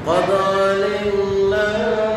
قد علمنا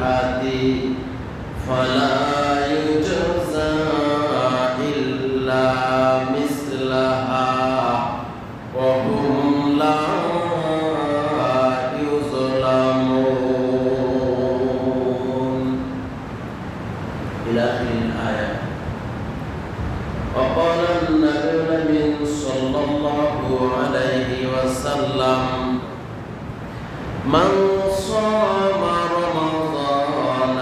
السيئة فلا يجزى إلا مثلها وهم لا يظلمون إلى آخر الآية. وقال النبي صلى الله عليه وسلم من صام رمضان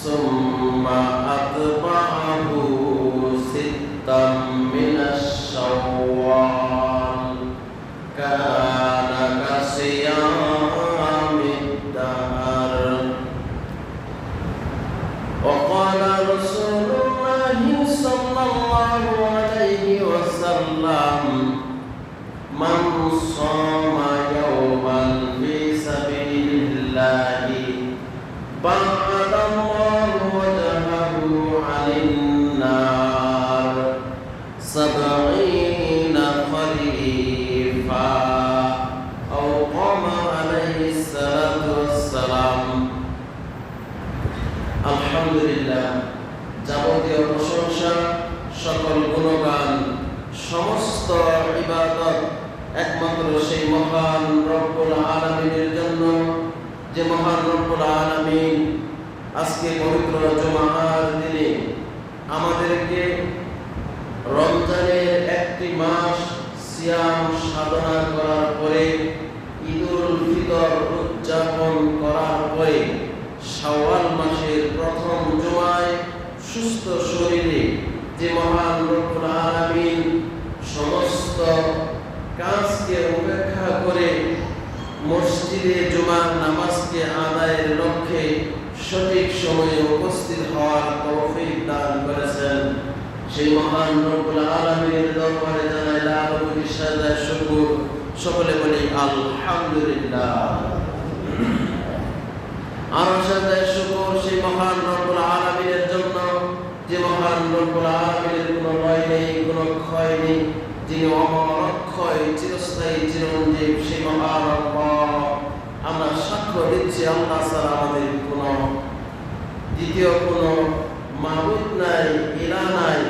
ثم أتبعه ستا من الشوال كان كصيام الدهر. وقال رسول الله صلى الله عليه وسلم من صام يوما في سبيل الله بعد الله وجهه عن النار 70 خريفا أو قام عليه الصلاة والسلام. আলহামদুলিল্লাহ, যাবতীয় প্রশংসা, সকল গুণগান, সমস্ত ইবাদত একমাত্র সেই মহান রব্বুল আলামিনের জন্য, যে মহান রব্বুল আলামিন আজকে পবিত্র জুমার দিনে আমাদেরকে রমজানের একটি মাস সিয়াম সাধনা করার পরে, ঈদুল ফিতর উদযাপন করার পরে, শাওয়াল মাসের প্রথম জুমায় সুস্থ শরীরে যে মহান রব্বুল আলামিন সমস্ত কাজকে উপেক্ষা করে মসজিদে জুমার নামাজকে আদায়ের লক্ষ্যে সঠিক সময়ে উপস্থিত হওয়ার তৌফিক দান করেছেন, সেই মহান রব্বুল আলামিনের দরবারে জানাই লাখ কোটি সাজদায় শুকর। সকলে বলি আলহামদুলিল্লাহ। আর সাজদায় শুকর সেই মহান রব্বুল আলামিনের জন্য, যে মহান রব্বুল আলামিনের কোনো লয় নেই, কোনো ক্ষয় নেই, যিনি অমর অক্ষয় চিরস্থায়ী চিরঞ্জীব, সেই মহান আল্লাহ। আমরা সাক্ষ্য দিচ্ছি আল্লাহ ছাড়া আমাদের কোনো দ্বিতীয় কোনো মাবুদ নাই, ইলাহ নাই।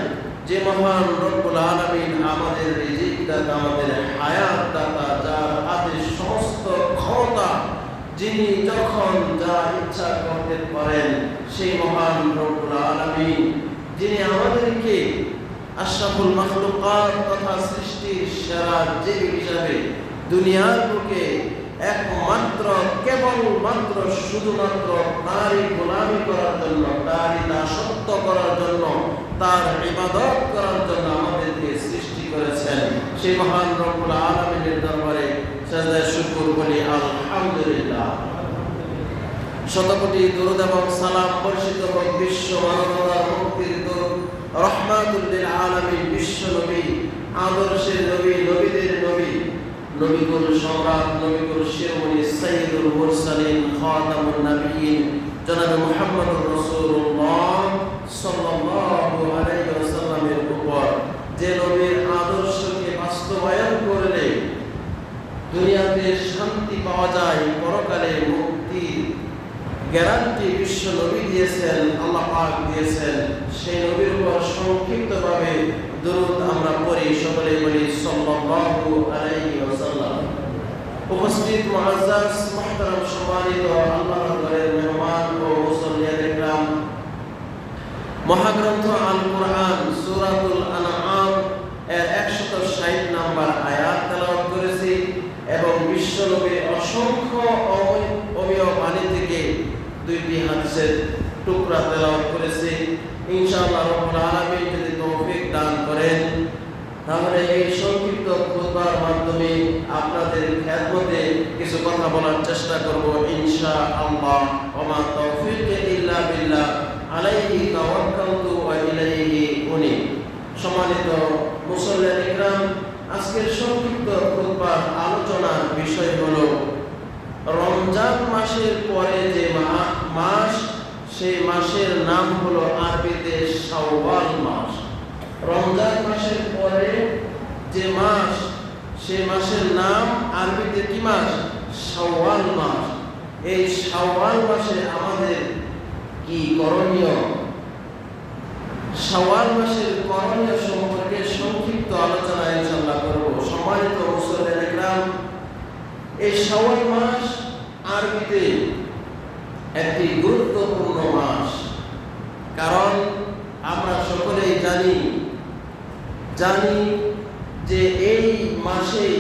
যে মহান রব্বুল আলামিন আমাদের রিজিক দাতা, আমাদের হায়াত দাতা, যার হাতে সমস্ত ক্ষমতা, যিনি যখন যা ইচ্ছা করতে পারেন, সেই মহান রব্বুল আলামিন যিনি আমাদেরকে আশরাফুল মাখলুকাত তথা সৃষ্টির সেরা জীব হিসাবে দুনিয়ার বুকে একমাত্র কেবলমাত্র শুধুমাত্র তারই গোলামি করার জন্য, তারই দাসত্ব করার জন্য, তার ইবাদত করার জন্য আমাদেরকে সৃষ্টি করেছেন, সেই মহান রব্বুল আলামিনের দরবারে সাজদায় শুকর বলি আলহামদুলিল্লাহ। শতকোটি দরুদ এবং সালাম বর্ষিত হোক বিশ্ব মানবতার মুক্তির দূত রহমাতুল লিল আলামিন, বিশ্ব নবী, আদর্শের নবী, নবীদের নবী, নবীকুল সম্রাট, নবীকুল শিরোমণি, সাইয়্যিদুল মুরসালিন, খাতামুন নবিয়্যিন জনাব মুহাম্মদুর রাসূলুল্লাহ সাল্লাল্লাহু আলাইহি ওয়াসাল্লামের উপর, যে নবীর আদর্শকে বাস্তবায়ন করলে দুনিয়াতে শান্তি পাওয়া যায়, পরকালে মুক্তি গ্যারান্টি বিশ্ব নবী দিয়েছেন, আল্লাহ পাক দিয়েছেন, সেই নবীর উপর সংক্ষিপ্তভাবে দরুদ আমরা পড়ি। সকলে বলি সাল্লাল্লাহু আলাইহি ওয়াসাল্লাম। উপস্থিত মুআজ্জাজ মুহতারাম সম্মানিত আল্লাহর ঘরের মেহমান ও মুসল্লিয়ান ইকরাম, মহাগ্রন্থ আল কুরআন সূরাতুল আনআম এর 160 নম্বর আয়াত তেলাওয়াত করেছি এবং বিশ্ব নবীর অসংখ্য অমীয় বাণী থেকে দুইটি হাদিসের টুকরা তেলাওয়াত করেছি। ইনশাআল্লাহ রব্বুল আলামিন যদি তৌফিক দান করেন, তাহলে এই সংক্ষিপ্ত খুতবার মাধ্যমে আপনাদের খেদমতে কিছু কথা বলার চেষ্টা করব ইনশাআল্লাহ। ওয়া মা তাওফীক ইল্লা বিল্লাহ, আলাইহি তাওয়াক্কালতু ওয়া ইলাইহি উনীব। সম্মানিত মুসল্লিয়ান ইকরাম, আজকের সংক্ষিপ্ত খুতবার আলোচনার বিষয় হলো রমজান মাসের পরে যে মাস, সেই মাসের নাম হলো আরবিতে শাওয়াল মাস। রমজান মাসের পরে যে মাস, সেই মাসের নাম আরবিতে কি মাস? শাওয়াল মাস। এই শাওয়াল মাসে আমাদের কি করণীয়? শাওয়াল মাসের করণীয় সম্পর্কে সংক্ষিপ্ত আলোচনা ইনশাআল্লাহ করব। সম্মানিত মুসলিম ইকরাম, এই শাওয়াল মাস আরবিতে একটি গুরুত্বপূর্ণ মাস। কারণ আমরা সকলেই জানি যে এই মাসেই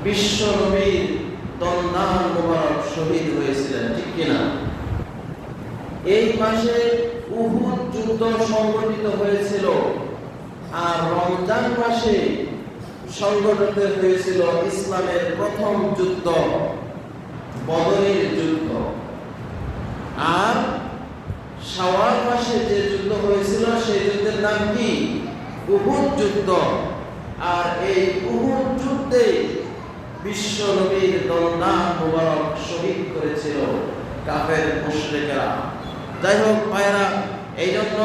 বিশ্ব নবীর দন্দান মোবারক শহীদ হয়েছিলেন, ঠিক কিনা? এই মাসে উহুদ যুদ্ধ সংগঠিত হয়েছিল, আর রমজান মাসে সংগঠিত হয়েছিল ইসলামের প্রথম যুদ্ধ, বদরের যুদ্ধ। আর শাওয়াল মাসে যে যুদ্ধ হয়েছিল সেই যুদ্ধের নাম কি? উহুদ যুদ্ধ। আর এই উহুদ যুদ্ধে বিশ্ব নবীর দন্দান মোবারক শহীদ করেছিল কাফের মুশরিকরা। যাই হোক ভাইরা, এই জন্য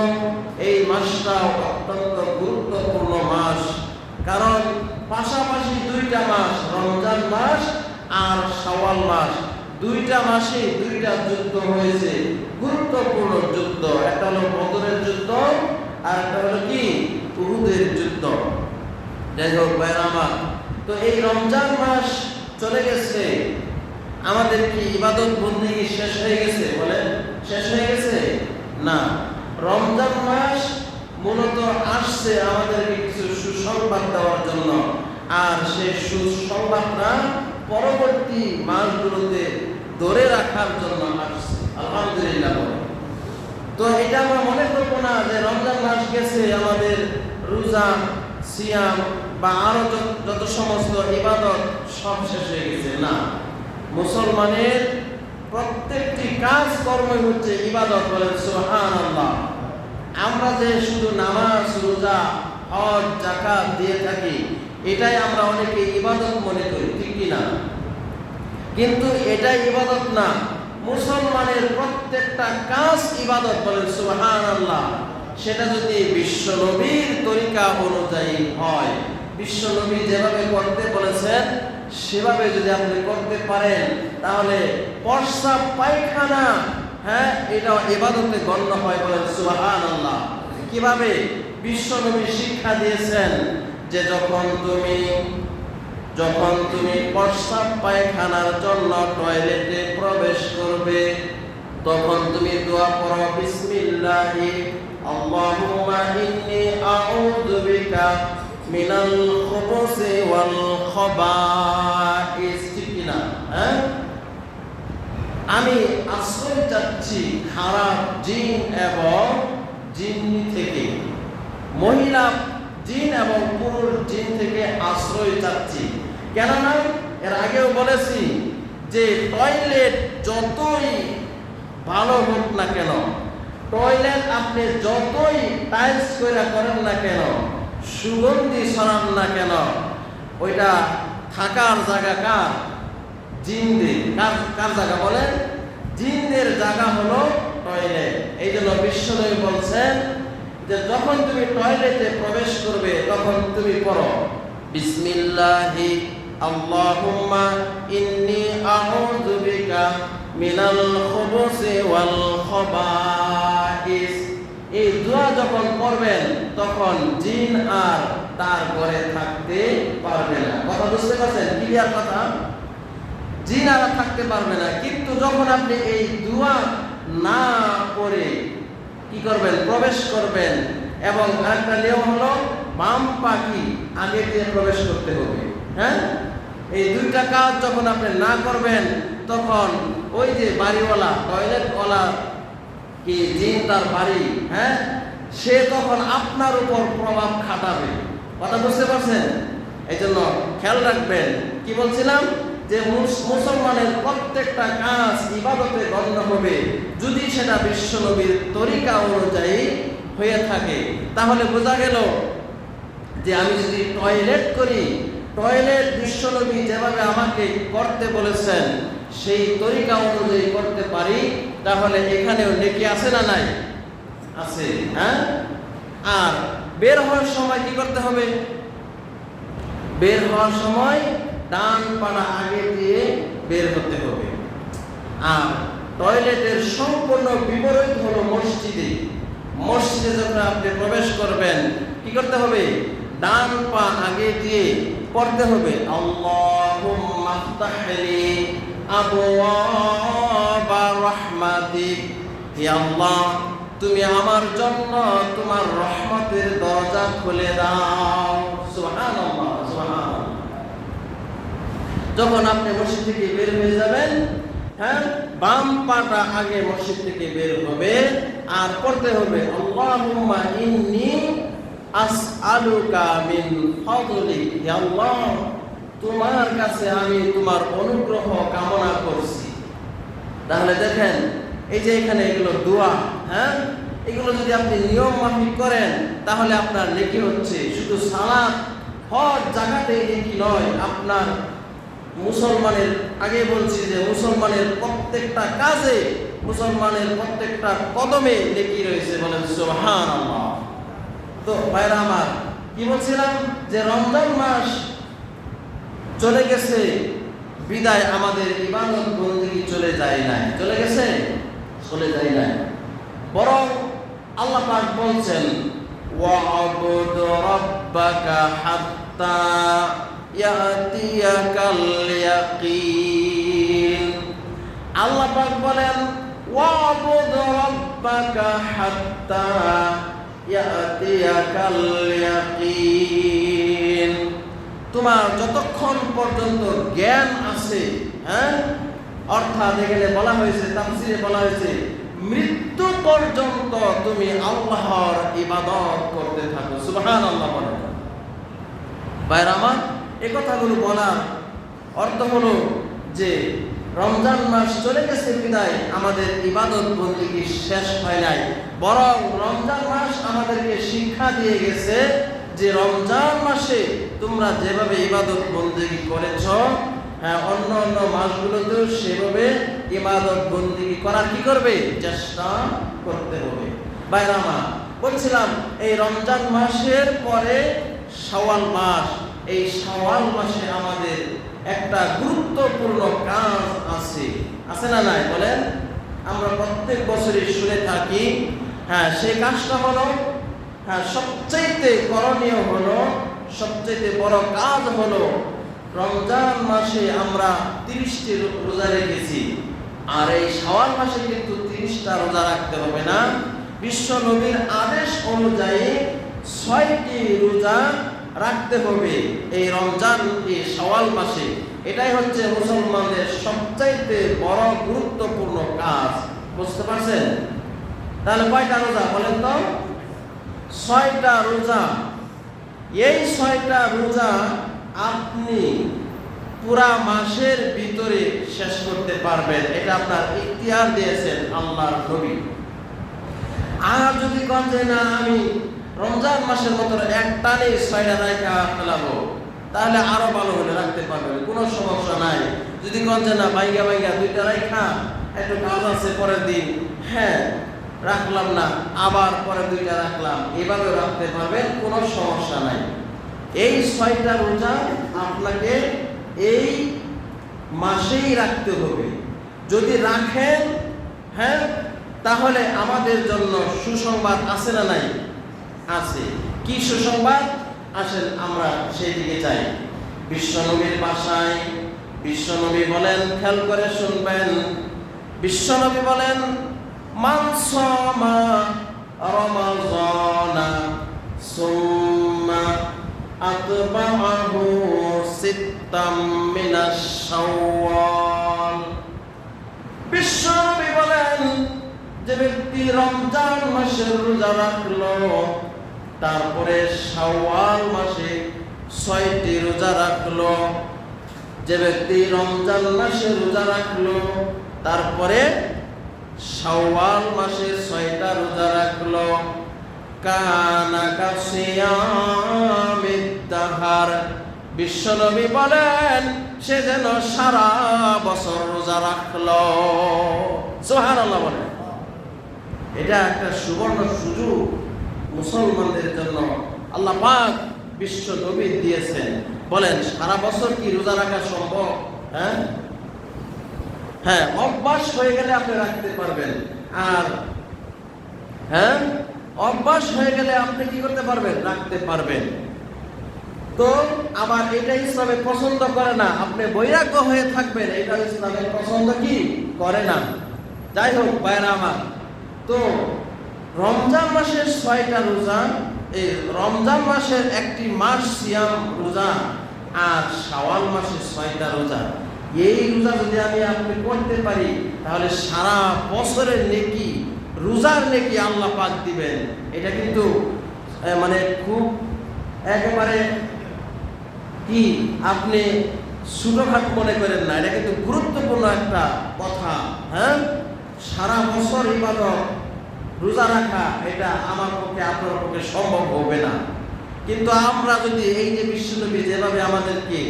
এই মাসটা অত্যন্ত গুরুত্বপূর্ণ মাস। কারণ পাশাপাশি দুইটা মাস, রমজান মাস আর শাওয়াল মাস, দুইটা মাসে দুইটা যুদ্ধ হয়েছে, গুরুত্বপূর্ণ যুদ্ধ। একটা হলো বদরের যুদ্ধ, আর একটা হলো কি? উহুদের যুদ্ধ। যাই হোক ভাইরা আমার, তো এই রমজান মাস চলে গেছে, আমাদের কি ইবাদত বন্দেগী শেষ হয়ে গেছে? বলেন, শেষ হয়ে গেছে? না, রমজান মাস মূলত আসছে আমাদেরকে কিছু সুসংবাদ দেওয়ার জন্য, আর সেই সুসংবাদটা পরবর্তী মাসগুলোতে ধরে রাখার জন্য আসছে। আলহামদুলিল্লাহ। তো এটা আমরা মনে করবো না যে রমজান মাস গেছে, আমাদের রোজা, সিয়াম বা আরো যত সমস্ত ইবাদত সব শেষ হয়ে গেছে। না, মুসলমানের প্রত্যেকটি কাজ কর্মই হচ্ছে ইবাদত। বলেন সুবহানাল্লাহ। আমরা যে শুধু নামাজ, রোজা, হজ, যাকাত দিয়ে থাকি, এটাই আমরা অনেকে ইবাদত মনে করি, ঠিক কিনা? কিন্তু এটাই ইবাদত না। মুসলমানের প্রত্যেকটা কাজ ইবাদত। বলেন সুবহানাল্লাহ। সেটা যদি বিশ্ব নবীর তরিকা অনুযায়ী হয়, বিশ্ব নবী যেভাবে করতে বলেছেন সেভাবে যদি আপনি করতে পারেন, তাহলে প্রস্রাব, পায়খানা, এটা ইবাদতে গণ্য হয়। বলেন সুবহানাল্লাহ। কিভাবে? বিশ্ব নবী শিক্ষা দিয়েছেন যে যখন তুমি প্রস্রাব পায়খানার জন্য টয়লেটে প্রবেশ করবে, তখন তুমি দোয়া করো, বিসমিল্লাহি আল্লাহুম্মা ইন্নী আউযু বিকা মিনাল খুবুসি ওয়াল খাবাইস। ঠিক কিনা? আমি আশ্রয় চাচ্ছি খারাপ জিন এবং জিন্নি থেকে, মহিলা জিন এবং পুরুষ জিন থেকে আশ্রয় চাচ্ছি। কেননা এর আগেও বলেছি যে টয়লেট যতই ভালো হোক না কেন, টয়লেট আপনি যতই টাইলস করে করেন না কেন, সুগন্ধি ছড়ান না কেন, ওইটা থাকার জায়গা কার? জিনদের। কার জায়গা বলেন? জিনদের জায়গা হলো টয়লেট। এই জন্য বিশ্বনবী বলছেন যে যখন তুমি টয়লেটে প্রবেশ করবে তখন তুমি পড়ো, বিসমিল্লাহি আল্লাহুম্মা ইন্নী আউযু বিকা মিনাল খুবুসি ওয়াল খাবাইস। এই দোয়া যখন পড়বেন তখন জিন আর তার ঘরে থাকতে পারবে না। কথা বুঝতে পারছেন? ক্লিয়ার কথা? জিন আর থাকতে পারবে না। কিন্তু যখন আপনি এই দোয়া না পড়ে কি করবেন? প্রবেশ করবেন। এবং একটা নিয়ম হলো বাম পাখি আগে দিয়ে প্রবেশ করতে হবে। এই দুইটা কাজ যখন আপনি না করবেন, তখন ওই যে বাড়িওয়ালা, টয়লেটওয়ালা কি জিন তার বাড়ি, সে তখন আপনার উপর প্রভাব খাটাবে। কথা বুঝতে পারছেন? এই জন্য খেয়াল রাখবেন। কি বলছিলাম? যে মুসলমানের প্রত্যেকটা কাজ ইবাদতে গণ্য হবে যদি সেটা বিশ্বনবীর তরিকা অনুযায়ী হয়ে থাকে। তাহলে বোঝা গেল যে আমি যদি টয়লেট করি, টয়লেট বিশ্বনবী যেভাবে আমাকে করতে বলেছেন সেই তরিকা অনুযায়ী করতে পারি, তাহলে এখানেও নেকি আছে না নাই? আছে। আর বের হওয়ার সময় কি করতে হবে? বের হওয়ার সময় ডান পানা আগে দিয়ে বের হতে হবে। আর টয়লেটের সম্পূর্ণ বিপরীত হলো মসজিদে। মসজিদে যখন আপনি প্রবেশ করবেন কি করতে হবে? ডান পা আগে দিয়ে পড়তে হবে আল্লাহুম্মা ফতাহলি আবওয়াবা রাহমাতিক, হে আল্লাহ তুমি আমার জন্য তোমার রহমতের দরজা খুলে দাও। সুবহানাল্লাহ, সুবহানাল্লাহ। যখন আপনি মসজিদ থেকে বের হয়ে যাবেন, হ্যাঁ, বাম পাটা আগে মসজিদ থেকে বের হবে আর পড়তে হবে আল্লাহুম্মা ইন্নী আসআলুকা মিন ফাদলিক, হে আল্লাহ তোমার কাছে আমি তোমার অনুগ্রহ কামনা করছি। তাহলে দেখেন এই যে এখানে এগুলো দোয়া, হ্যাঁ, এগুলো যদি আপনি নিয়ম মাফিক করেন তাহলে আপনার নেকি হচ্ছে। শুধু সালাত হজ জাকাতে নেকি নয়, আপনার মুসলমানের, আগে বলছি যে মুসলমানের প্রত্যেকটা কাজে, মুসলমানের প্রত্যেকটা কদমে নেকি রয়েছে। বলেন সুবহানাল্লাহ। তো ভাইরা আমার, কি বলছিলাম যে রমজান মাস চলে গেছে বিদায়, আমাদের ইবাদত বন্দেগী চলে যায় নাই। চলে গেছে? চলে যায় নাই। বরং আল্লাহ পাক বলছেন ওয়া'বুদ রাব্বাকা হাত্তা ইয়াতিয়াকাল ইয়াকিন। আল্লাহ পাক বলেন ওয়া'বুদ রাব্বাকা হাত্তা ইয়াতিয়াকাল ইয়াকিন। তোমার যতক্ষণ পর্যন্ত জ্ঞান আছে, হ্যাঁ, অর্থাৎ এখানে বলা হয়েছে, তাফসীরে বলা হয়েছে মৃত্যু পর্যন্ত তুমি আল্লাহর ইবাদত করতে থাকো। সুবহানাল্লাহ। বলেন ভাইরা আমার, এই কথাগুলো বলার অর্থ হলো যে রমজান মাস চলে গেছে বিদায় আমাদের ইবাদত বন্দেগী শেষ হয় নাই, বরং রমজান মাস আমাদেরকে শিক্ষা দিয়ে গেছে যে রমজান মাসে তোমরা যেভাবে ইবাদত বন্দেগী করেছ, হ্যাঁ, অন্য অন্য মাসগুলোতেও সেভাবে ইবাদত বন্দেগী করার কি করবে? চেষ্টা করতে হবে। ভাইরা আমার, বলছিলাম এই রমজান মাসের পরে শাওয়াল মাস, এই শাওয়াল মাসে আমাদের একটা গুরুত্বপূর্ণ কাজ আছে। আছে না নাই? বলেন। আমরা প্রত্যেক বছরই শুনে থাকি, হ্যাঁ, সেই কাজটা হলো, হ্যাঁ, সবচাইতে করণীয় হলো, সবচাইতে বড় কাজ হলো রমজান মাসে আমরা 30টি রোজা রেখেছি। আর এই শাওয়াল মাসে কিন্তু 30টা রোজা রাখতে হবে না। বিশ্ব নবীর আদেশ অনুযায়ী 6টি রোজা রাখতে হবে এই রমজান, এই শাওয়াল মাসে। এটাই হচ্ছে মুসলমানদের সবচাইতে বড় গুরুত্বপূর্ণ কাজ। বুঝতে পারছেন? তাহলে কয়টা রোজা বলেন তো? 6টা রোজা। এই 6টা রোজা আপনি পুরা মাসের ভিতরে শেষ করতে পারবেন, এটা আপনার ইখতিয়ার দিয়েছেন আল্লাহর নবী। আর যদি কোন যে না আমি রমজান মাসের মতো এক টানে 6টা রাখা ফেলাবো, তাহলে আরো ভালো হলে রাখতে পারবেন, কোনো সমস্যা নাই। যদি কোন যে না ভাইগা ভাইগা 2টা রাখা, একটু কাজ আছে পরের দিন, হ্যাঁ, রাখলাম না, আবার পরে 2টা রাখলাম, এভাবে রাখতে পারবেন, কোনো সমস্যা নাই। এই 6টা রোজা আপনাকে এই মাসেই রাখতে হবে। যদি রাখেন, হ্যাঁ, তাহলে আমাদের জন্য সুসংবাদ আছে না নাই? আছে। কি সুসংবাদ? আসেন আমরা সেই দিকে যাই। বিশ্বনবীর ভাষায় বিশ্বনবী বলেন, খেয়াল করে শুনবেন, বিশ্বনবী বলেন মান সামা রমাযানা সুম্মা আতবাআহু সিত্তাম মিনাশ শাওয়াল। বিশ্বনবী বলেন যে ব্যক্তি রমজান মাসের রোজা রাখলো, তারপরে শাওয়াল মাসে 6টি রোজা রাখলো, যে ব্যক্তি রমজান মাসে রোজা রাখলো তারপরে শাওয়াল মাসে 6টা রোজা রাখলো, কানা কাসিয়ামিদ দাহার। বিশ্বনবী বলেন সে যেন সারা বছর রোজা রাখলো। সুবহানাল্লাহ। বলেন এটা একটা সুবর্ণ সুযোগ মুসলমানদের জন্য আল্লাহ পাক বিশ্ব নবী দিয়েছেন। বলেন সারা বছর কি রোজা রাখা সম্ভব? হ্যাঁ, হ্যাঁ, অভ্যাস হয়ে গেলে আপনি রাখতে পারবেন। আর হ্যাঁ, অভ্যাস হয়ে গেলে আপনি কি করতে পারবেন? রাখতে পারবেন। তো আবার এটা ইসলামে পছন্দ করে না, আপনি বৈরাগ্য হয়ে থাকবেন, এটা ইসলামে পছন্দ কি করে না। যাই হোক ভাইরা আমার, তো রমজান মাসের 6টা রোজা, এই রমজান মাসের একটি মাস সিয়াম রোজা, আর শাওয়াল মাসের 6টা রোজা, এই রোজা যদি আপনি করতে পারি, তাহলে সারা বছরের নেকি, রোজার নেকি আল্লাহ পাক দিবেন। এটা কিন্তু মানে খুব একেবারে কি আপনি ছোটখাটো মনে করেন না, এটা কিন্তু গুরুত্বপূর্ণ একটা কথা। হ্যাঁ, সারা বছর ইবাদত রোজা রাখা, এটা আমার পক্ষে আপনার পক্ষে সম্ভব হবে না। কিন্তু আমরা যদি এই যে বিশ্বনবী যেভাবে আমাদেরকে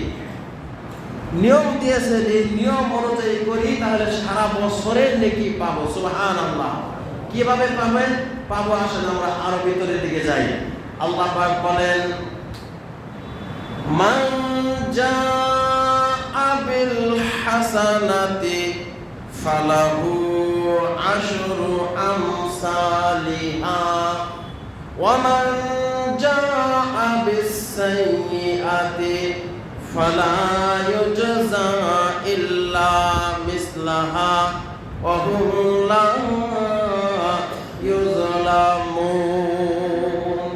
নিয়ম দিয়েছেন, এই নিয়ম অনুযায়ী করি, তাহলে সারা বছরের নেকি পাবো। সুবহানাল্লাহ। কিভাবে পাবো? আসেন আমরা আরো ভিতরের দিকে যাই। আল্লাহ পাক বলেন, মান জাআ বিল হাসানাতি ফালাহু আশরু আমসালিহা ওয়া মান জাআ বিস সাইয়্যাতি ফালা ইউজজা ইল্লা মিসলাহা ওয়া হুম লা ইউযলামুন।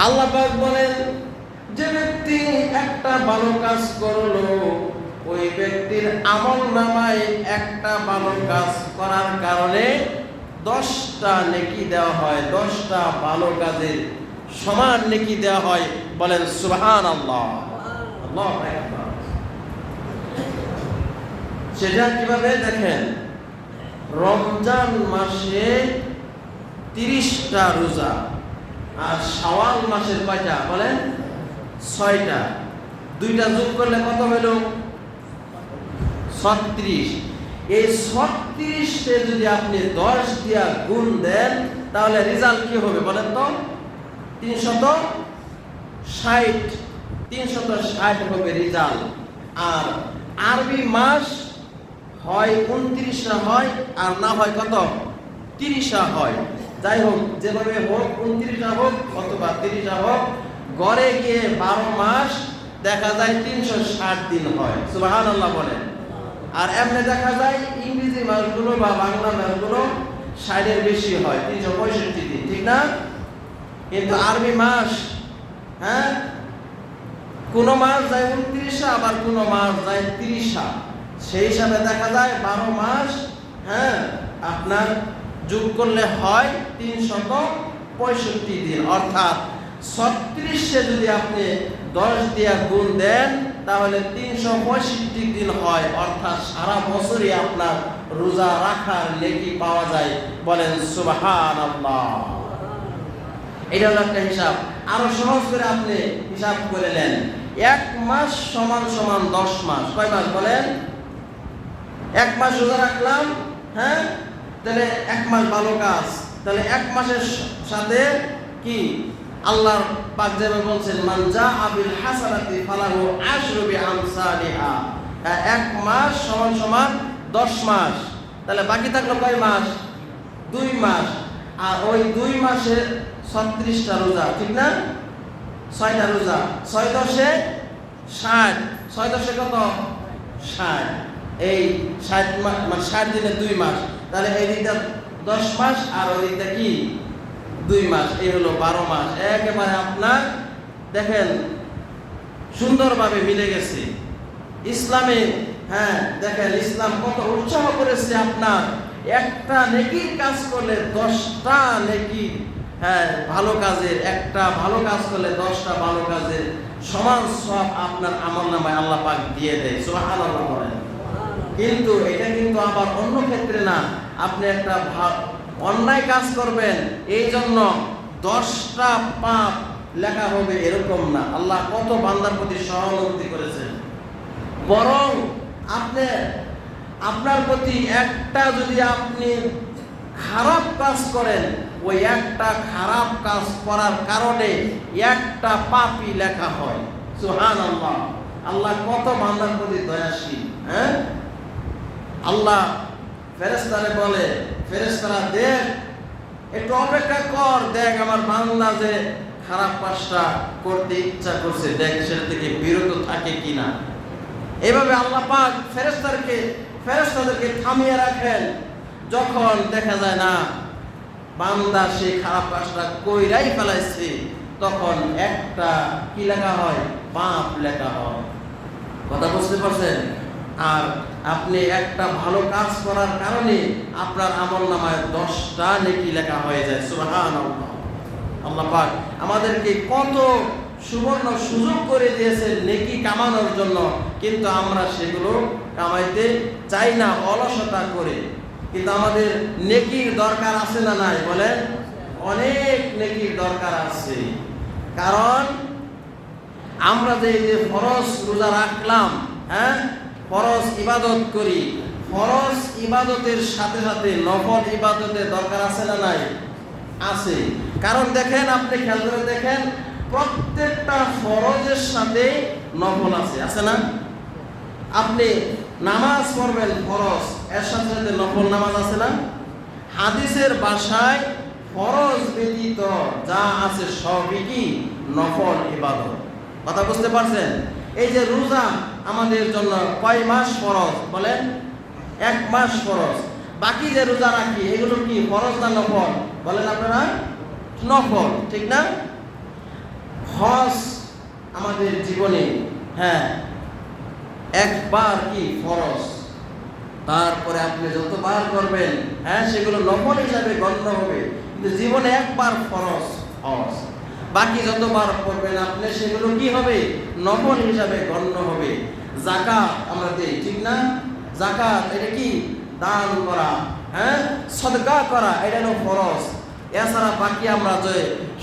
আল্লাহ পাক বলেন, যে ব্যক্তি একটা ভালো কাজ করলো, ওই ব্যক্তির আমলনামায় একটা ভালো কাজ করার কারণে 10টা নেকি দেওয়া হয়, 10টা ভালো কাজের সমান নেকি দেওয়া হয়। বলেন সুবহানাল্লাহ। আল্লাহু আকবার। সেটা কিভাবে দেখেন, রমজান মাসে 30টা রোজা, আর শাওয়াল মাসের কয়টা বলেন? 6টা। 2টা যোগ করলে কত হইল? 36। এই 36-তে যদি আপনি 10 দিয়া গুণ দেন, তাহলে রেজাল্ট কি হবে বলেন তো? 360 হবে রেজাল্ট। আর আরবি মাস হয় 29টা হয়, আর না হয় কত? 30টা হয়। যাই হোক, যেভাবে হোক, 29টা হোক অথবা 30টা হোক, গড়ে গিয়ে 12 মাস দেখা যায় 360 দিন হয়। সুবহানাল্লাহ বলেন। আর এমনি দেখা যায় ইংরেজি মাসগুলো বা বাংলা মাসগুলো 60-এর বেশি হয়, 365 দিন, ঠিক না? কিন্তু আরবি মাস, হ্যাঁ, কোন মাস যায় 29, আবার কোন মাস যায় 30। সেই হিসাবে দেখা যায় 12 মাস, হ্যাঁ, আপনার যোগ করলে হয় 365 দিন। অর্থাৎ 36-এ যদি আপনি 10 দিয়া গুণ দেন, তাহলে 365 দিন হয়। অর্থাৎ সারা বছরই আপনার রোজা রাখার নেকি পাওয়া যায়। বলেন সুবহানাল্লাহ। এটা হলো একটা হিসাব। আরো সহজ করে আপনি হিসাব করে নেন, 1 মাস সমান 10 মাস। কয় মাস বলেন? 1 মাস রোজা রাখলাম, হ্যাঁ, তাহলে 1 মাস ভালো কাজ, তাহলে 1 মাসের সাথে কি আল্লাহ পাক যেভাবে বলছেন, মান জাআ বিল হাসানাতি ফালাহু আশরু বিআমসালিহা। 1 মাস সমান 10 মাস, তাহলে বাকি থাকলো কয় মাস? 2 মাস। আর ওই 2 মাসের 36টা রোজা, ঠিক না? 6টা রোজা, 6 10 60, 6 10 কত? 60। এই 60 মানে 60 দিনে 2 মাস, তাহলে এই দিকটা 10 মাস, আর ওই দিকটা কি 2 মাস, এই হলো 12 মাস। একেবারে আপনার দেখেন সুন্দরভাবে মিলে গেছে ইসলামে। হ্যাঁ, দেখেন ইসলাম কত উৎসাহ করেছে আপনার একটা নেকির কাজ করলে 10টা নেকি, হ্যাঁ, ভালো কাজের, একটা ভালো কাজ করলে 10টা ভালো কাজের সমান সব আপনার আমলনামায় আল্লাহ পাক দিয়ে দেয়। সুবহানাল্লাহ বলেন। কিন্তু এটা কিন্তু আবার অন্য ক্ষেত্রে না, আপনি একটা অন্যায় কাজ করবেন, এই জন্য 10টা পাপ লেখা হবে এরকম না। আল্লাহ কত বান্দার প্রতি সহানুভূতি করেছেন। বরং আপনার প্রতি একটা যদি আপনি খারাপ কাজ করেন, ওই একটা খারাপ কাজ করার কারণে একটা পাপই লেখা হয়। সুবহানাল্লাহ। আল্লাহ কত বান্দার প্রতি দয়াশীল। হ্যাঁ, আল্লাহ ফেরেশতারে বলে, ফেরেশতারা দেখ, একটু অপেক্ষা কর, দেখ আমার বান্দা যে খারাপ কাজটা করতে ইচ্ছা করছে, দেখ সেটা থেকে বিরত থাকে কিনা। এভাবে আল্লাহ পাক ফেরেশতাদেরকে থামিয়ে রাখেন। যখন দেখা যায় না বান্দা সেই খারাপ কাজটা কইরাই ফেলাইছে, তখন একটা কি লেখা হয়? পাপ লেখা হয়। কথা বুঝতে পারছেন? আর আপনি একটা ভালো কাজ করার কারণে আপনার আমলনামায় 10টা নেকি লেখা হয়ে যায়। সুবহানাল্লাহ। আল্লাহ পাক আমাদেরকে কত সুবর্ণ সুযোগ করে দিয়েছেন নেকি কামানোর জন্য, কিন্তু আমরা সেগুলো কামাইতে চাই না, অলসতা করে। কিন্তু আমাদের নেকির দরকার আছে না নাই? বলেন, অনেক নেকির দরকার আছে। কারণ আমরা যে ফরজ রোজা রাখলাম, হ্যাঁ, ফরজ ইবাদত করি, ফরজ ইবাদতের সাথে সাথে নফল ইবাদতের দরকার আছে না নাই? আছে। কারণ দেখেন, আপনি খেয়াল করে দেখেন, প্রত্যেকটা ফরজের সাথে নফল আছে না? আপনি নামাজ পড়বেন ফরজ, এর সাথে সাথে নফল নামাজ আছে না? হাদিসের ভাষায় ফরজ ব্যতীত যা আছে সবই কি? নফল ইবাদত। কথা বুঝতে পারছেন? এই যে রোজা আমাদের জন্য কয় মাস ফরজ? বলেন, 1 মাস ফরজ। বাকি যে রোজা রাখি এগুলো কি ফরজ না নফল? বলেন আপনারা, নফল, ঠিক না? হজ আমাদের জীবনে, হ্যাঁ, একবার কি ফরজ, তারপরে আপনি যতবার করবেন, হ্যাঁ, সেগুলো নফল হিসাবে গণ্য হবে, কিন্তু জীবনে একবার ফরজ হজ। বাকি যতবার করবেন আপনি সেগুলো কি হবে? নফল হিসাবে গণ্য হবে। যাকাত আমরা দেই, ঠিক না? যাকাত এটা কি? দান করা, হ্যাঁ, সদকা করা, এটা হলো ফরজ। এছাড়া বাকি আমরা যে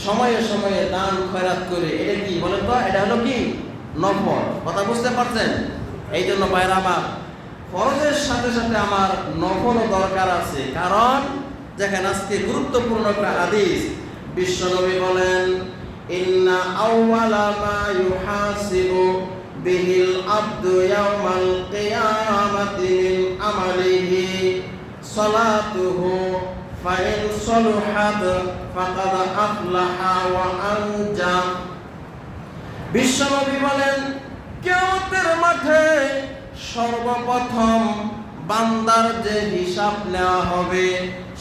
সময়ে সময়ে দান খয়রাত করি, এটা কি বলেন তো? এটা হলো কি? নফল। কথা বুঝতে পারছেন? এই জন্য ভাইরা আমার, ফরজের সাথে সাথে আমার নফলও দরকার আছে। কারণ দেখেন, আজকে গুরুত্বপূর্ণ একটা হাদিস, বিশ্বনবী বলেন, ইন্না আউওয়ালা মা ইউহাসিবু বিহিল আবদু ইয়াওমাল কিয়ামাতি মিন আমালিহি সালাতুহু ফাইন সলুহাত ফাকাদ আফলাহা ওয়া আনজা। বিশ্বনবী বলেন, কিয়ামতের মাঠে সর্বপ্রথম বান্দার যে হিসাব নেওয়া হবে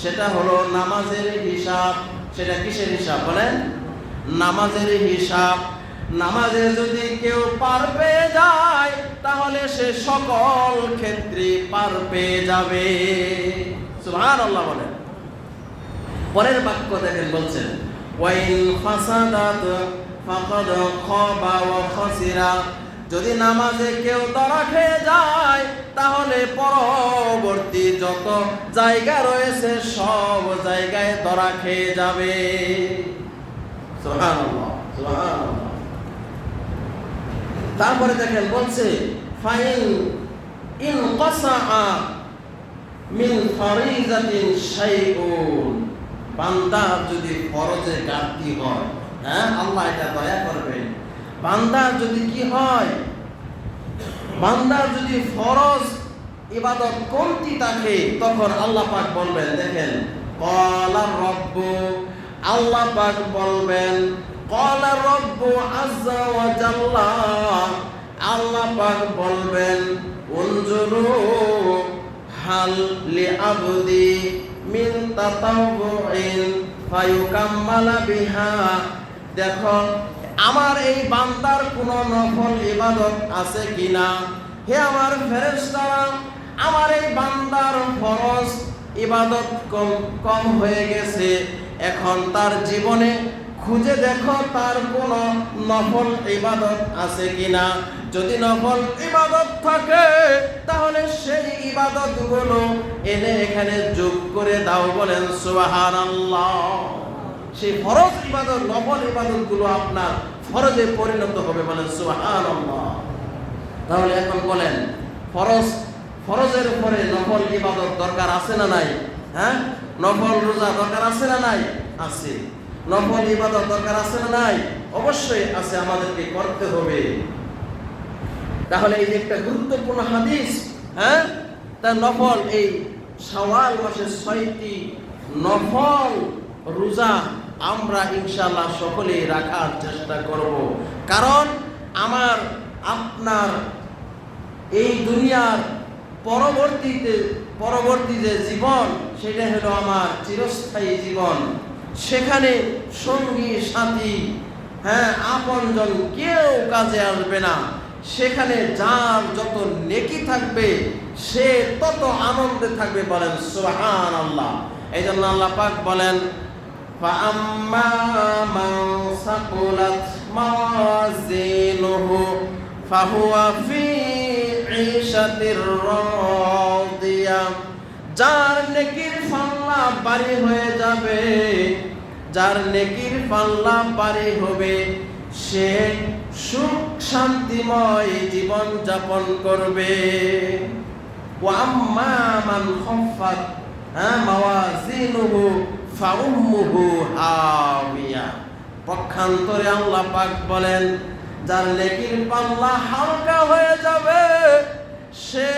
সেটা হলো নামাজের হিসাব। সেটা কিসের হিসাব? বলেন, নামাজের হিসাব। নামাজে যদি কেউ পার পেয়ে যায় তাহলে সে সকল ক্ষেত্রে পার পেয়ে যাবে। সুবহানাল্লাহ বলেন। পরের বাক্য দেখেন, বলছেন, ওয়াইন ফাসাদাত ফাকাদ খাবা ওয়া খাসিরা। যদি নামাজে কেউ ধরা খেয়ে যায় তাহলে পরবর্তী যত জায়গা রয়েছে সব জায়গায় ধরা খেয়ে যাবে। সুবহানাল্লাহ, সুবহানাল্লাহ। তারপরে দেখেন, বলছে, ফাইন ইন কাসআ মিন ফারিজাতিন শাইউন। বান্দা যদি ফরজে ঘাটতি হয়, হ্যাঁ, আল্লাহ এটা দয়া করবেন। বান্দার যদি কি হয়? বান্দার যদি ফরজ ইবাদত কমতি থাকে, তখন আল্লাহ পাক বলবেন, দেখেন, ক্বালা রাব্বু, আল্লাহ পাক বলবেন, ক্বালা রাব্বু আযজা ওয়া জাল্লা, আল্লাহ পাক বলবেন, উনজুরু হাল লিআবদি মিন তাতাওউইন ফায়ুকাম্মালা বিহা। দেখো আমার এই বান্দার কোন নফল ইবাদত আছে কিনা। হে আমার ফেরেশতারা, আমার এই বান্দার ফরজ ইবাদত কম হয়ে গেছে, এখন তার জীবনে খুঁজে দেখো তার কোন নফল ইবাদত আছে কিনা। যদি নফল ইবাদত থাকে তাহলে সেই ইবাদতগুলো এনে এখানে যোগ করে দাও। বলেন সুবহানাল্লাহ। সেই ফরজ ইবাদত, নফল ইবাদতগুলো আপনার ফরজে পরিণত হবে। বলেন সুবহানাল্লাহ। তাহলে এখন বলেন, ফরজের পরে নফল ইবাদত দরকার আছে না নাই? হ্যাঁ, নফল রোজা দরকার আছে না নাই? আছে। নফল ইবাদত দরকার আছে না নাই? অবশ্যই আছে, আমাদেরকে করতে হবে। তাহলে এই যে একটা গুরুত্বপূর্ণ হাদিস, হ্যাঁ, তা নফল এই শাওয়াল মাসের 6টি নফল রোজা আমরা ইনশাআল্লাহ সকলেই রাখার চেষ্টা করব। কারণ আমার আপনার এই দুনিয়ার পরবর্তী যে জীবন, সেটা হলো আমার চিরস্থায়ী জীবন। সেখানে সঙ্গী সাথী, আপনজন কেউ কাজে আসবে না। সেখানে যার যত নেকি থাকবে সে তত আনন্দে থাকবে, বলেন সুবহানাল্লাহ। এই জন্য আল্লাহ পাক বলেন, فَأَمَّا مَنْ ثَقُلَتْ مَوَازِينُهُ فَهُوَ فِي عِيشَةٍ رَاضِيَةٍ। যার নেকির পাল্লা ভারী হয়ে যাবে, যার নেকির পাল্লা ভারী হবে, সে সুখ শান্তিময় জীবন যাপন করবে। وَأَمَّا مَنْ خَفَّتْ মাওয়াজিনুহু ফাউম্মুহু হাওিয়া। পক্ষান্তরে আল্লাহ পাক বলেন, যার নেকির পাল্লা হালকা হয়ে যাবে, সে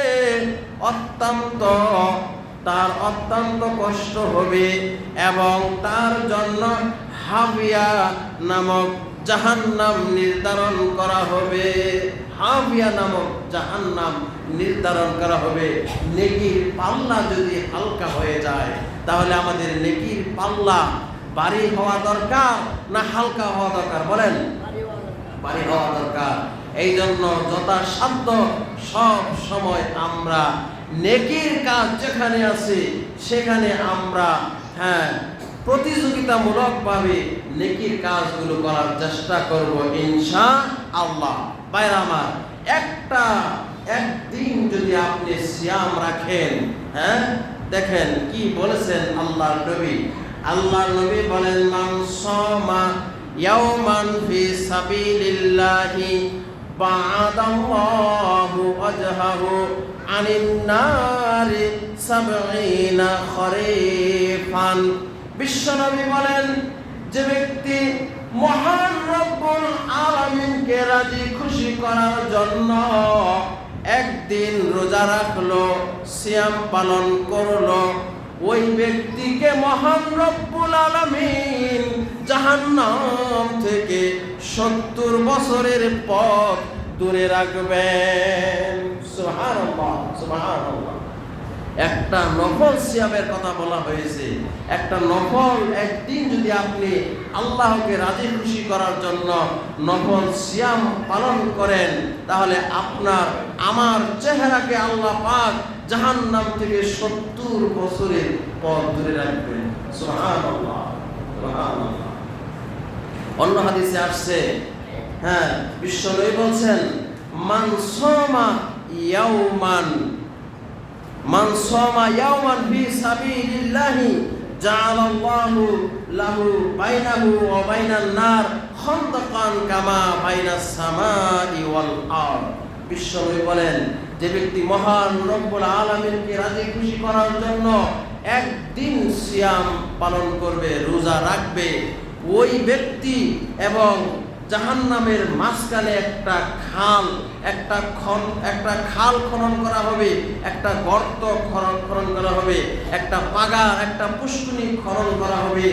তার অত্যন্ত কষ্ট হবে এবং তার জন্য হাবিয়া নামক জাহান্নাম নির্ধারণ করা হবে। হাবিয়া নামক জাহান্নাম নির্ধারণ করা হবে। নেকির পাল্লা যদি হালকা হয়ে যায়, তাহলে আমাদের নেকির পাল্লা ভারী হওয়া দরকার না হালকা হওয়া দরকার? বলেন, ভারী হওয়া দরকার। এই জন্য যথাসাধ্য সব সময় আমরা নেকির কাজ যেখানে আছে সেখানে আমরা প্রতিযোগিতামূলকভাবে নেকির কাজগুলো করার চেষ্টা করব ইনশাআল্লাহ। ভাইরা আমার, একদিন যদি আপনি সিয়াম রাখেন, দেখেন কি বলেছেন আল্লাহর নবী। আল্লাহর নবী বলেন, মান সামা ইয়াওমান ফি সাবিলিল্লাহি বা'দাল্লাহু ওয়াজহাহু আনিন নারি ৭০ খরিফান। বিশ্বনবী বলেন, যে ব্যক্তি মহান রব্বুল আলামিনকে রাজি খুশি করার জন্য একদিন রোজা রাখলো, সিয়াম পালন করলো, ওই ব্যক্তিকে মহান রব্বুল আলামিন জাহান্নাম থেকে ৭০ বছরের পথ দূরে রাখবেন। সুবহানাল্লাহ, সুবহানাল্লাহ। একটা নফল সিয়ামের কথা বলা হয়েছে। একটা নফল একদিন যদি আপনি আল্লাহকে রাজি খুশি করার জন্য নফল সিয়াম পালন করেন, তাহলে আমার চেহারাকে আল্লাহ পাক জাহান্নাম থেকে ৭০ বছরের পথ দূরে রাখবেন। সুবহানাল্লাহ, সুবহানাল্লাহ। অন্য হাদিসে আসছে, বিশ্বনবী বলছেন, মান সামা ইয়াওমান ফি সাবিলিল্লাহি জাআলাল্লাহু লাহু বাইনাহু ওয়া বাইনান নার খানদাকান কামা বাইনাস সামাই ওয়াল আরদ। বিশ্বনবী বলেন, যে ব্যক্তি মহান রব্বুল আলামিনকে রাজি খুশি করার জন্য একদিন সিয়াম পালন করবে, রোজা রাখবে, ওই ব্যক্তি এবং জাহান্নামের মাঝখানে একটা খাল খনন করা হবে, একটা গর্ত খনন করা হবে, একটা পাগার, একটা পুষ্কুনি খনন করা হবে,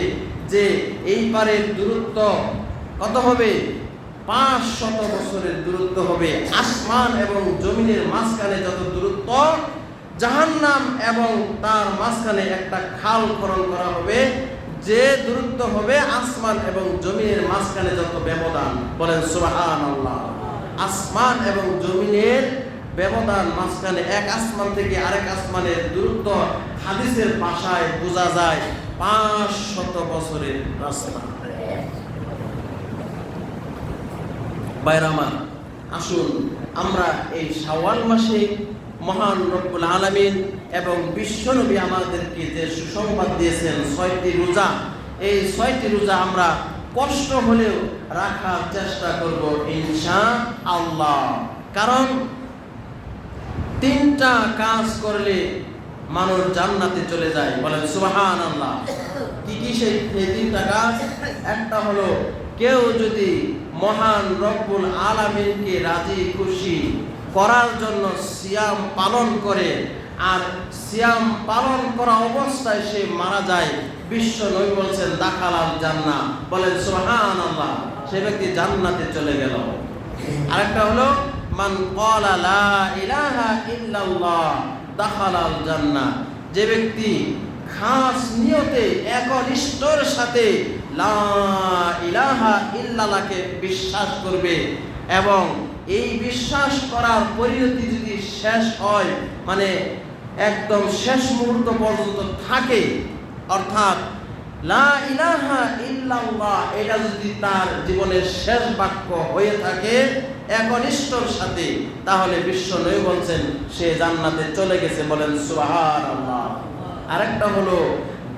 যে এই পারের দূরত্ব কত হবে? ৫০০ বছরের দূরত্ব হবে। আসমান এবং জমিনের মাঝখানে যত দূরত্ব, জাহান্নাম এবং তার মাঝখানে একটা খাল খনন করা হবে, যে দূরত্ব হবে আসমান এবং জমিনের মাঝখানে যত ব্যবধান। বলেন সুবহানাল্লাহ। আসমান এবং জমিনের ব্যবধান মাঝখানে, এক আসমান থেকে আরেক আসমানের দূরত্ব হাদিসের ভাষায় বোঝা যায় ৫০০ বছরের রাস্তা। ভাইরা আমার, আসুন আমরা এই শাওয়াল মাসে মহান রব্বুল আলামিন এবং বিশ্বনবী আমাদেরকে যে সুসংবাদ দিয়েছেন ৬টি রোজা, এই ৬টি রোজা আমরা কষ্ট হলেও রাখার চেষ্টা করব ইনশাআল্লাহ। কারণ ৩টা কাজ করলে মানুষ জান্নাতে চলে যায়। বলেন সুবহানাল্লাহ। কি সেই ৩টা কাজ? একটা হলো, কেউ যদি মহান রব্বুল আলামিনকে রাজি খুশি করার জন্য সিয়াম পালন করে আর সিয়াম পালন করা অবস্থায় সে মারা যায়, বিশ্ব নবী বলছেন দাখালাল জান্নাহ, বলেন সুবহানাল্লাহ, সে ব্যক্তি জান্নাতে চলে গেল। আরেকটা হলো মান ক্বালা লা ইলাহা ইল্লাল্লাহ দাখালাল জান্নাহ, যে ব্যক্তি খাস নিয়তে একনিষ্ঠর সাথে লা ইলাহা ইল্লাল্লাহকে বিশ্বাস করবে এবং এই বিশ্বাস করার পরিণতি যদি শেষ হয়, মানে একদম শেষ মুহূর্ত পর্যন্ত থাকে, অর্থাৎ লা ইলাহা ইল্লাল্লাহ এটা যদি তার জীবনের শেষ বাক্য হয়ে থাকে একনিষ্ঠর সাথে, তাহলে বিশ্ব নবী বলছেন সে জান্নাতে চলে গেছে, বলেন সুবহানাল্লাহ। আরেকটা হলো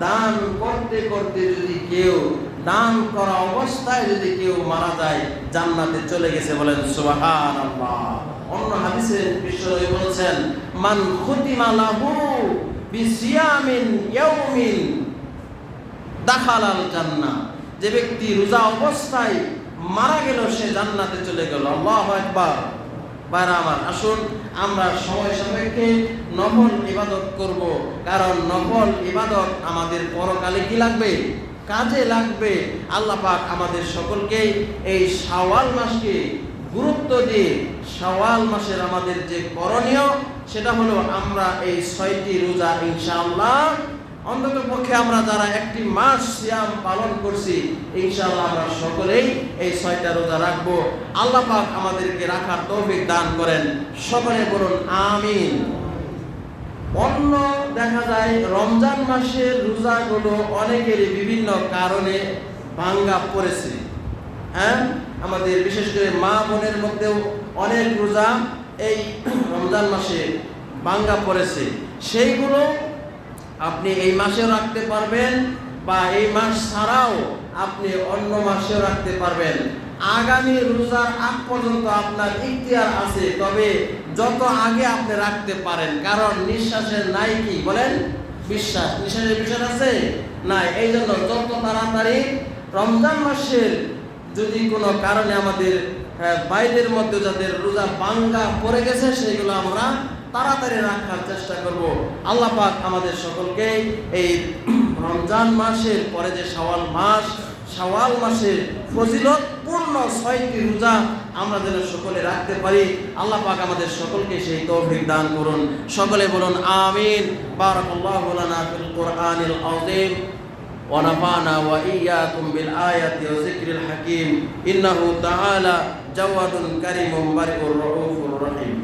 দান করতে করতে যদি কেউ, দান করা অবস্থায় যদি কেউ মারা যায়, জান্নাতে চলে গেছে, বলেন সুবহানাল্লাহ। অন্য হাদিসে বিশ্ব নবী বলেছেন মান খুতিমা লাহু বিসিয়ামিন ইয়াউমিন দাখালাল জান্নাহ, যে ব্যক্তি রোজা অবস্থায় মারা গেল সে জান্নাতে চলে গেল। আল্লাহু আকবার। ভাইরা আমার, আসুন আমরা সময় সাপেক্ষে নফল ইবাদত করব, কারণ নফল ইবাদত আমাদের পরকালে কি লাগবে, কাজে লাগবে। আল্লাহ পাক আমাদের সকলকে এই শাওয়াল মাসকে গুরুত্ব দিয়ে শাওয়াল মাসের আমাদের যে করণীয় সেটা হলো আমরা এই 6টি রোজা ইনশাআল্লাহ অন্তত পক্ষে আমরা যারা একটি মাস সিয়াম পালন করছি ইনশাআল্লাহ আমরা সকলেই এই 6টা রোজা রাখবো। আল্লাহ পাক আমাদেরকে রাখার তৌফিক দান করেন, সকলে বলুন আমিন। অন্য দেখা যায় রমজান মাসের রোজাগুলো অনেকেরই বিভিন্ন কারণে ভাঙ্গা পড়েছে। হ্যাঁ, আমাদের বিশেষ করে মা বোনের মধ্যেও অনেক রোজা এই রমজান মাসে ভাঙ্গা পড়েছে, সেইগুলো আপনি এই মাসেও রাখতে পারবেন বা এই মাস ছাড়াও আপনি অন্য মাসেও রাখতে পারবেন। আগামী রোজার আগ পর্যন্ত আপনার ইখতিয়ার আছে, তবে যত আগে আপনি রাখতে পারেন, কারণ নিঃশ্বাসের নাই কি বলেন বিশ্বাস, নিঃশ্বাসের বিশ্বাস আছে নাই, এই জন্য যত তাড়াতাড়ি রমজান মাসের যদি কোনো কারণে আমাদের বাইরের মধ্যে যাদের রোজা ভাঙ্গা পড়ে গেছে সেগুলো আমরা তাড়াতাড়ি রাখার চেষ্টা করব। আল্লাহ পাক আমাদের সকলকে এই রমজান মাসের পরে যে শাওয়াল মাস, শাওয়াল মাসের ফজিলতপূর্ণ 6টি রোজা আমরা যেন সকলে রাখতে পারি, আল্লাহ পাক আমাদের সকলকে সেই তৌফিক দান করুন। সকলে বলুন আমিন। বারাকাল্লাহু লানা ফিল কুরআনিল আযীম ওয়া নাফা'না ওয়া ইয়্যাকুম বিল আয়াতি ওয়া যিকরিল হাকীম। ইন্নাহু তাআলা জাওয়াদুন কারীমুন বারিউর রাউফুর রহিম।